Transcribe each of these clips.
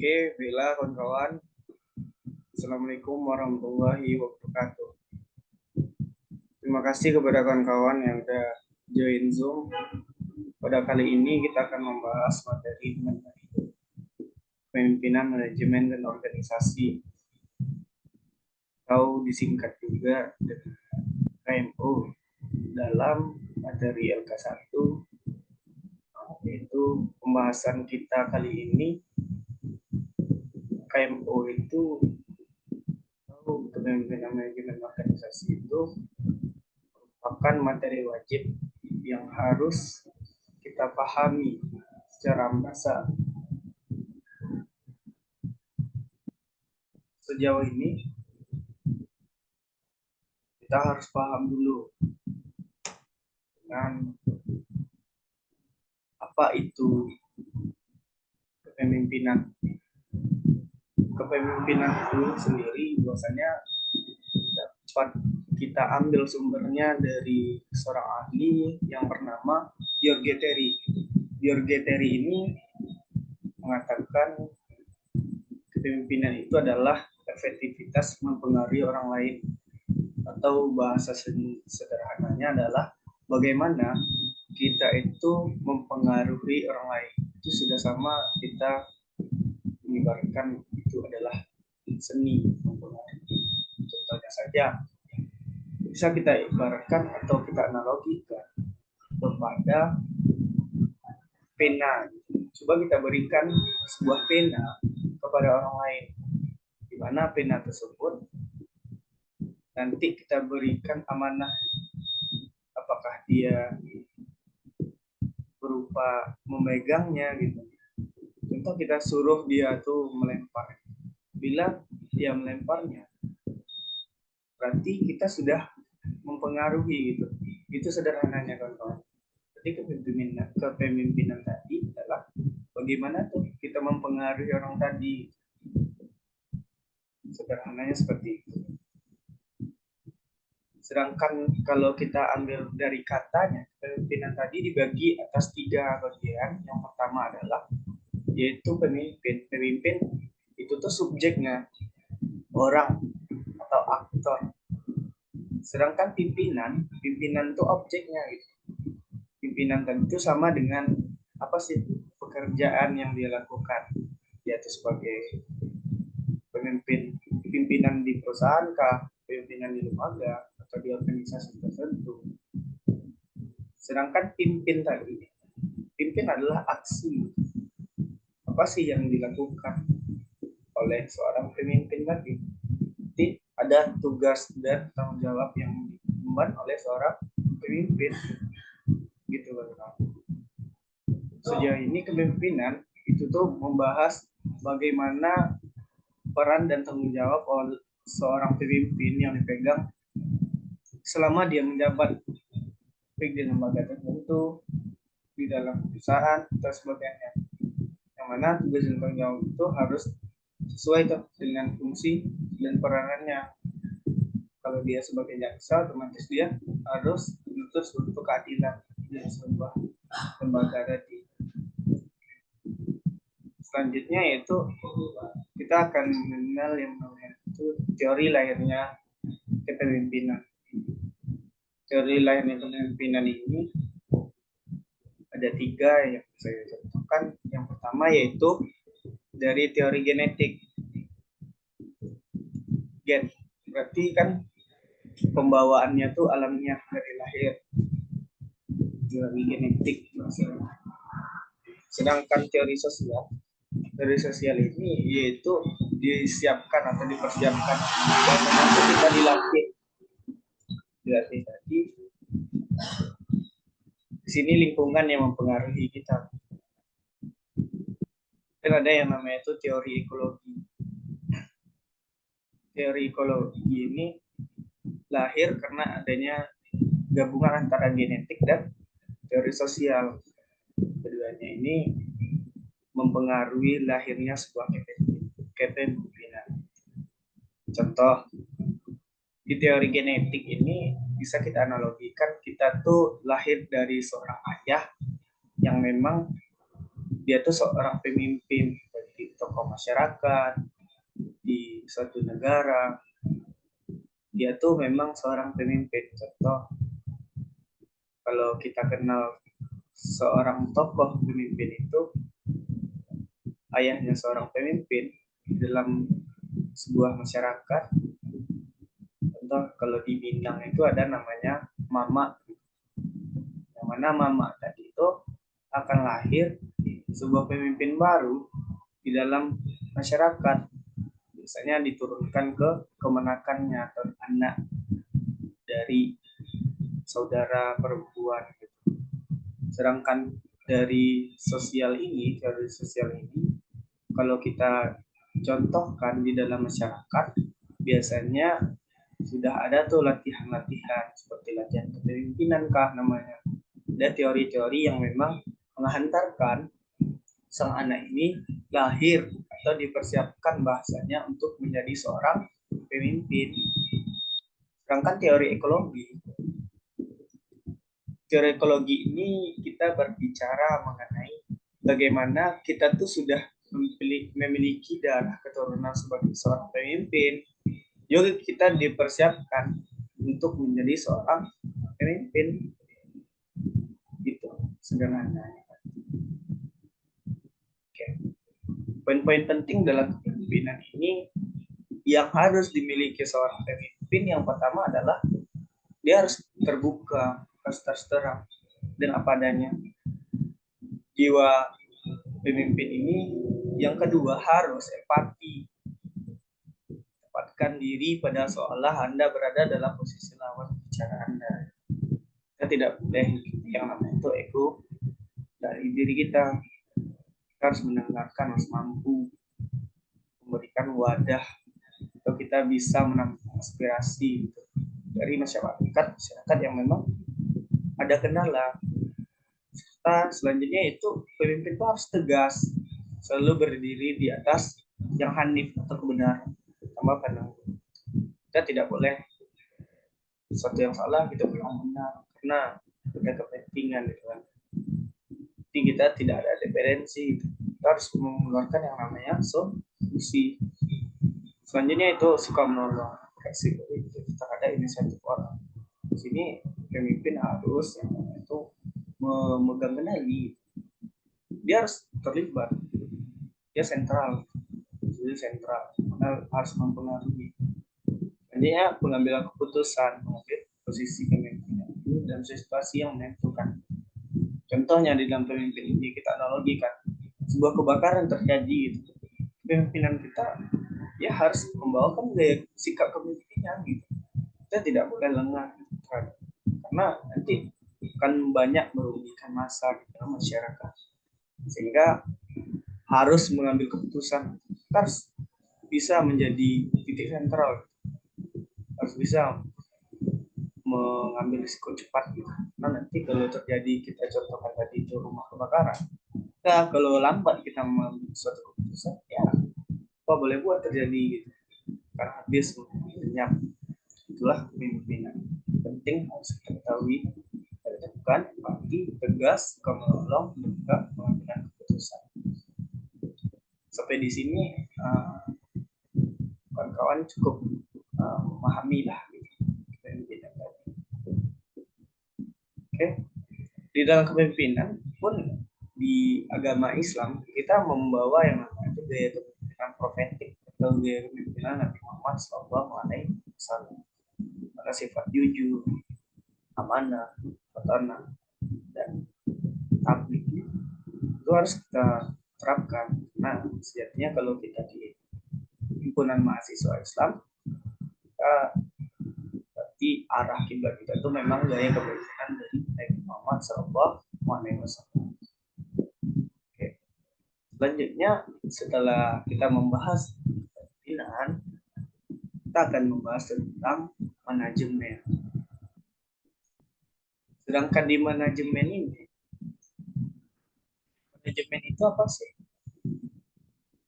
Oke, Bella, kawan-kawan. Assalamualaikum warahmatullahi wabarakatuh. Terima kasih kepada kawan-kawan yang sudah join Zoom. Pada kali ini kita akan membahas materi mengenai kepemimpinan, manajemen, dan organisasi, atau disingkat juga dengan KMO dalam materi LK1, yaitu pembahasan kita kali ini. KMO itu kepemimpinan, manajemen, organisasi itu merupakan materi wajib yang harus kita pahami secara mendasar. Sejauh ini kita harus paham dulu dengan apa itu kepemimpinan. Kepemimpinan itu sendiri biasanya dapat kita ambil sumbernya dari seorang ahli yang bernama Jorge Terry. Jorge Terry ini mengatakan kepemimpinan itu adalah efektivitas mempengaruhi orang lain, atau bahasa sederhananya adalah bagaimana kita itu mempengaruhi orang lain. Itu sudah sama kita mengibaratkan itu adalah seni mempengaruhi. Contohnya saja bisa kita ibaratkan atau kita analogikan kepada pena. Coba kita berikan sebuah pena kepada orang lain, di mana pena tersebut nanti kita berikan amanah, apakah dia berupa memegangnya gitu. Contoh kita suruh dia tuh melempar. Bila dia melemparnya, berarti kita sudah mempengaruhi gitu. Itu sederhananya kawan-kawan. Jadi kepemimpinan tadi adalah bagaimana tuh kita mempengaruhi orang tadi. Sederhananya seperti itu. Sedangkan kalau kita ambil dari katanya, kepemimpinan tadi dibagi atas 3 bagian. Yang pertama adalah yaitu pemimpin. Pemimpin itu tuh subjeknya, orang atau aktor. Sedangkan pimpinan itu objeknya gitu. Pimpinan itu sama dengan apa sih pekerjaan yang dia lakukan, yaitu sebagai pimpinan di perusahaan kah, pimpinan di lembaga atau di organisasi tertentu. Sedangkan pimpin adalah aksi, apa sih yang dilakukan oleh seorang pemimpin tadi. Jadi ada tugas dan tanggung jawab yang diemban oleh seorang pemimpin gitu kan. Sejauh ini kepemimpinan itu tuh membahas bagaimana peran dan tanggung jawab oleh seorang pemimpin yang dipegang selama dia menjabat, baik di lembaga tertentu, di dalam perusahaan atau sebagainya. Yang mana tugas dan tanggung jawab itu harus sesuai dengan fungsi dan peranannya. Kalau dia sebagai jaksa, otomatis dia harus menuntut untuk keadilan di sebuah lembaga tadi. Selanjutnya yaitu kita akan mengenal yang namanya itu teori lahirnya kepemimpinan. Teori lahirnya kepemimpinan ini ada 3 yang saya contohkan. Yang pertama yaitu dari teori genetik. Gen berarti kan pembawaannya tuh alamiah dari lahir, teori genetik. Sedangkan teori sosial ini yaitu disiapkan atau dipersiapkan, biasanya itu kita dilatih tadi. Di sini lingkungan yang mempengaruhi kita. Dan ada yang namanya itu teori ekologi. Teori ekologi ini lahir karena adanya gabungan antara genetik dan teori sosial. Keduanya ini mempengaruhi lahirnya sebuah kepemimpinan. Contoh, di teori genetik ini bisa kita analogikan, kita tuh lahir dari seorang ayah yang memang dia tuh seorang pemimpin, seperti tokoh masyarakat di suatu negara, dia tuh memang seorang pemimpin. Contoh, kalau kita kenal seorang tokoh pemimpin itu, ayahnya seorang pemimpin dalam sebuah masyarakat. Contoh, kalau di Minang itu ada namanya mama. Yang mana mama tadi itu akan lahir sebuah pemimpin baru di dalam masyarakat. Biasanya diturunkan ke kemenakannya atau anak dari saudara perempuan. Sedangkan dari teori sosial ini, kalau kita contohkan di dalam masyarakat, biasanya sudah ada tuh latihan-latihan seperti latihan kepemimpinan kah namanya. Ada teori-teori yang memang menghantarkan sang anak ini lahir atau dipersiapkan bahasanya untuk menjadi seorang pemimpin. Sedangkan teori ekologi ini kita berbicara mengenai bagaimana kita tuh sudah memiliki darah keturunan sebagai seorang pemimpin. Juga kita dipersiapkan untuk menjadi seorang pemimpin. Gitu sederhananya. Oke. Poin-poin penting dalam kepemimpinan ini yang harus dimiliki seorang pemimpin yang pertama adalah dia harus terbuka, harus terang dan apa adanya. Jiwa pemimpin ini yang kedua harus empati. Tempatkan diri pada seolah Anda berada dalam posisi lawan bicara Anda. Kita tidak boleh yang namanya itu ego dari diri kita. Kita harus mendengarkan, harus mampu memberikan wadah atau kita bisa menampung aspirasi dari masyarakat yang memang ada kendala. Serta selanjutnya itu pemimpin itu harus tegas, selalu berdiri di atas yang hanif atau kebenaran. Tambah pandang. Kita tidak boleh sesuatu yang salah kita bilang benar karena ada kepentingan gitu kan. Jadi kita tidak ada referensi, kita harus mengeluarkan yang namanya solusi. Selanjutnya itu suka menolong, terhadap inisiatif orang. Di sini pemimpin harus yang itu memegang kendali, dia harus terlibat, dia sentral, harus mempengaruhi. Selanjutnya pengambilan keputusan, mengambil posisi pemimpin ini dalam situasi yang menentukan. Contohnya di dalam pemimpin ini kita analogikan sebuah kebakaran terjadi, gitu. Pemimpinan kita ya harus membawakan gaya sikap kepemimpinan gitu. Kita tidak boleh lengah gitu, karena nanti akan banyak merugikan massa di dalam masyarakat. Sehingga harus mengambil keputusan, harus bisa menjadi titik sentral, harus bisa mengambil risiko cepat gitu. Nah nanti kalau terjadi, kita contohkan tadi itu rumah kebakaran, nah kalau lambat kita mengambil suatu keputusan, ya apa boleh buat terjadi gitu, karena habis lenyap. Itulah kepemimpinan penting harus kita ketahui, bukan empati, tegas, menolong, juga mengambil keputusan. Sampai di sini kawan-kawan cukup memahami lah kepemimpinan tadi. Oke, di dalam kepemimpinan pun di agama Islam kita membawa yang namanya itu gaya kepemimpinan profetik atau gaya kepemimpinan Nabi Muhammad SAW. Pada sifat jujur, amanah, peternak, dan tablik itu harus kita terapkan. Nah, sejatinya kalau kita di himpunan mahasiswa Islam, kita berarti arah kiblat kita itu memang gaya kepemimpinan dari Nabi Muhammad SAW. Oke. Selanjutnya, setelah kita membahas kepemimpinan, kita akan membahas tentang manajemen. Sedangkan di manajemen itu apa sih?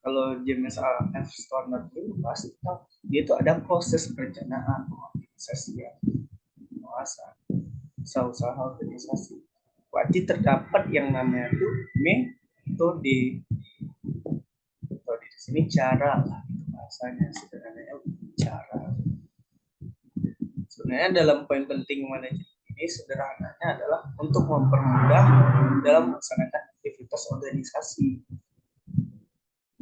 Kalau James F. Stoner itu pasti tahu, dia itu ada proses perencanaan, pengorganisasian, pengawasan, usaha-usaha organisasi. Berarti terdapat yang namanya itu metode Sini cara lah gitu bahasanya, sederhananya cara. Sebenarnya dalam poin penting manajemen ini sederhananya adalah untuk mempermudah dalam melaksanakan aktivitas organisasi,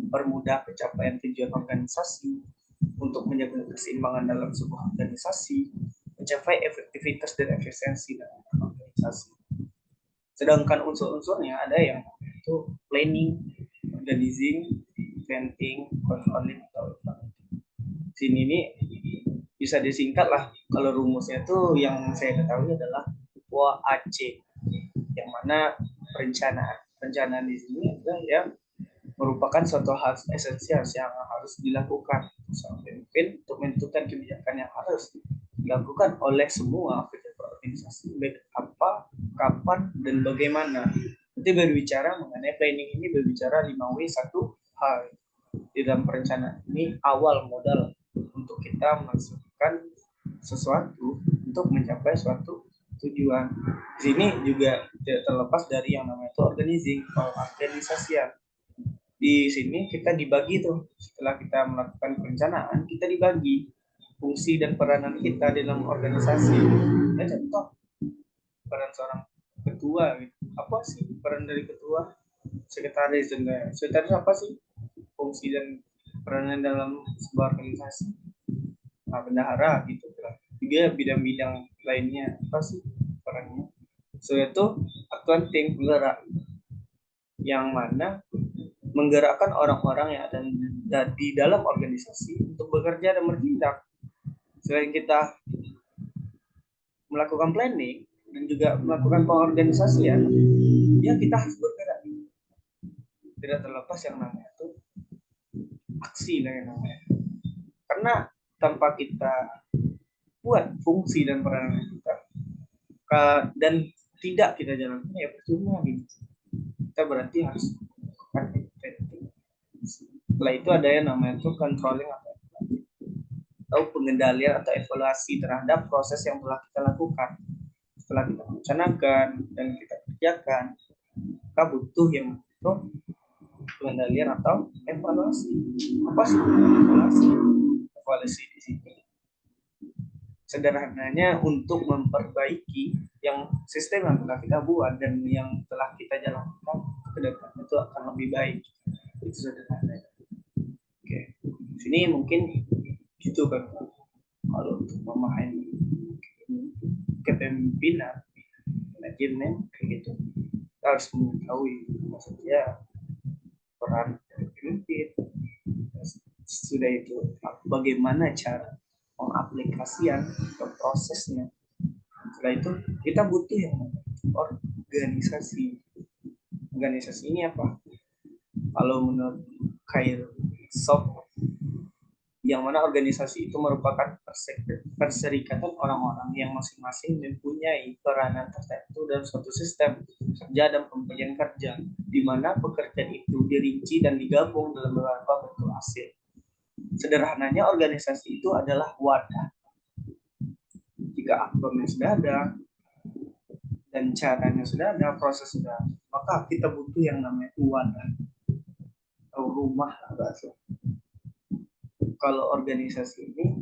mempermudah pencapaian tujuan organisasi, untuk menjaga keseimbangan dalam sebuah organisasi, mencapai efektivitas dan efisiensi dalam organisasi. Sedangkan unsur-unsurnya ada yang itu planning, organizing, planting, controlling, atau sini ini bisa disingkat lah. Kalau rumusnya itu yang saya ketahui adalah WAC, yang mana perencanaan di sini adalah yang merupakan suatu hal esensial yang harus dilakukan sama pemimpin untuk menentukan kebijakan yang harus dilakukan oleh semua organisasi, baik apa, kapan, dan bagaimana. Nanti berbicara mengenai planning ini berbicara 5W1 hal di dalam perencanaan ini awal modal untuk kita melaksanakan sesuatu untuk mencapai suatu tujuan. Di sini juga tidak terlepas dari yang namanya itu organizing, organisasian. Di sini kita dibagi tuh, setelah kita melakukan perencanaan kita dibagi fungsi dan peranan kita dalam organisasi. Ya contoh peran seorang ketua gitu. Apa sih peran dari ketua? Sekretaris dan sekretaris apa sih fungsi dan peranan dalam sebuah organisasi? Nah, bendahara gitu kan. Juga bidang-bidang lainnya apa sih perannya? So itu accounting penggerak, yang mana menggerakkan orang-orang yang ada di dalam organisasi untuk bekerja dan bertindak. Selain kita melakukan planning dan juga melakukan pengorganisasian, ya kita harus bergerak. Tidak terlepas yang namanya itu aksi dan yang namanya. Karena tanpa kita buat fungsi dan peranan kita dan tidak kita jalankan, ya percuma gitu. Kita berarti harus melakukan. Setelah itu ada yang namanya itu controlling atau pengendalian atau evaluasi terhadap proses yang telah kita lakukan. Setelah kita rencanakan dan kita kerjakan, kita butuh yang untuk pengendalian atau evaluasi. Apa sih evaluasi? Evaluasi di sini sederhananya untuk memperbaiki yang sistem yang telah kita buat dan yang telah kita jalankan ke depan itu akan lebih baik. Itu sederhananya. Oke, sini mungkin gitu kan kalau untuk memahami kepemimpinan manajemen kayak gitu, kita harus mengetahui maksudnya peran pemimpin. Sudah itu bagaimana cara pengaplikasian ke prosesnya. Setelah itu kita butuh yang organisasi. Organisasi ini apa? Kalau menurut Khair Sof, yang mana organisasi itu merupakan perserikatan orang-orang yang masing-masing mempunyai peranan tertentu dalam suatu sistem kerja dan pembagian kerja, di mana pekerjaan itu dirinci dan digabung dalam beberapa bentuk hasil. Sederhananya organisasi itu adalah wadah. Jika akunnya sudah ada dan caranya sudah ada, proses sudah ada, maka kita butuh yang namanya wadah atau rumah bahasa. Kalau organisasi ini,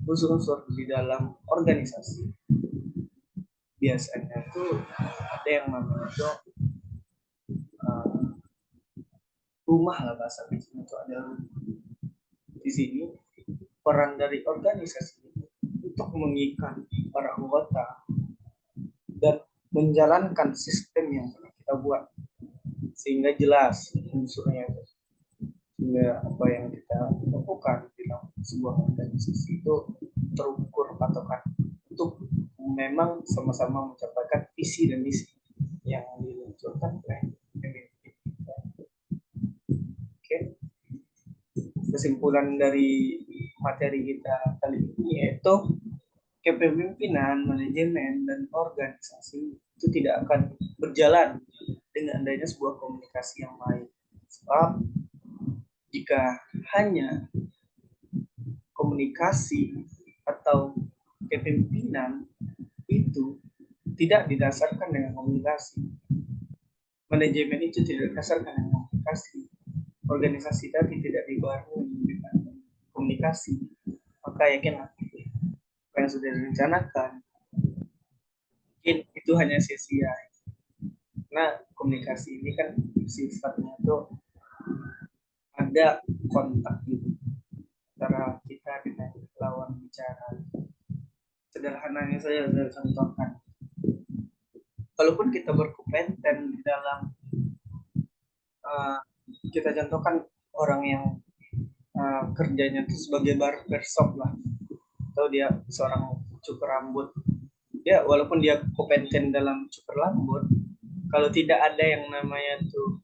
unsur-unsur di dalam organisasi biasanya itu ada yang namanya itu rumah lah bahasa itu ada rumah. Di sini peran dari organisasi untuk mengikat para anggota dan menjalankan sistem yang telah kita buat sehingga jelas unsurnya itu, sehingga apa yang kita lakukan di dalam sebuah organisasi itu terukur patokan untuk memang sama-sama mencapai visi dan misi yang diluncurkan oleh pemimpin. Oke, kesimpulan dari materi kita kali ini yaitu kepemimpinan, manajemen, dan organisasi itu tidak akan berjalan dengan adanya sebuah komunikasi yang baik. Sebab jika hanya komunikasi atau kepemimpinan itu tidak didasarkan dengan komunikasi, manajemen itu tidak didasarkan dengan komunikasi, organisasi tadi tidak dibarengi dengan komunikasi, maka yakinlah apa yang sudah direncanakan mungkin itu hanya sia-sia. Nah, komunikasi ini kan sifatnya tuh ada kontak gitu antara kita dengan lawan bicara. Sederhananya saya sudah contohkan. Walaupun kita berkompeten di dalam kita contohkan orang yang kerjanya itu sebagai barbershop lah, atau dia seorang cukur rambut, ya walaupun dia kompeten dalam cukur rambut, kalau tidak ada yang namanya tuh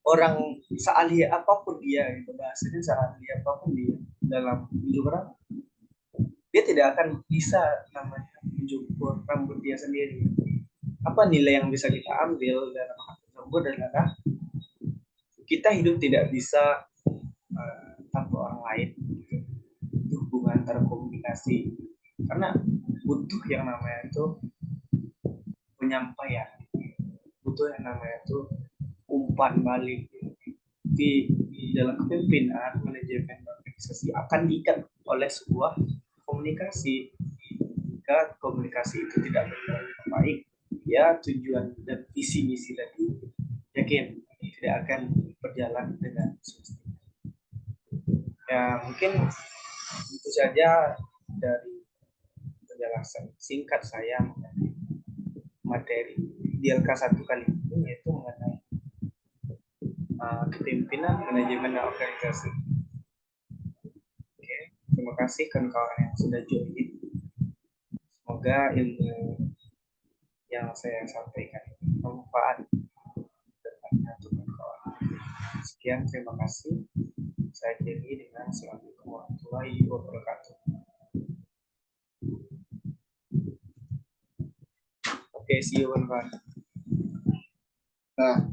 orang seahli apapun dia, gitu bahasanya, seahli apapun dia dalam mencukur rambut, dia tidak akan bisa namanya mencukur rambut dia sendiri. Apa nilai yang bisa kita ambil dalam hal tersebut adalah kita hidup tidak bisa tanpa orang lain, itu hubungan antara komunikasi, karena butuh yang namanya itu penyampaian, butuh yang namanya itu umpan balik. Di dalam kepemimpinan manajemen organisasi akan diikat oleh sebuah komunikasi. Jika komunikasi itu tidak berjalan dengan baik, ya tujuan dan visi misi tadi yakin tidak akan berjalan dengan semestinya. Ya mungkin itu saja dari penjelasan singkat saya mengenai materi di LK1 kali ini, yaitu mengenai kepemimpinan manajemen dan organisasi. Oke, terima kasih kawan-kawan yang sudah join. Semoga ilmu yang saya sampaikan bermanfaat untuk kawan-kawan. Sekian, terima kasih. Saya akhiri dengan Assalamualaikum warahmatullahi wabarakatuh. Oke, see you kawan-kawan. Nah,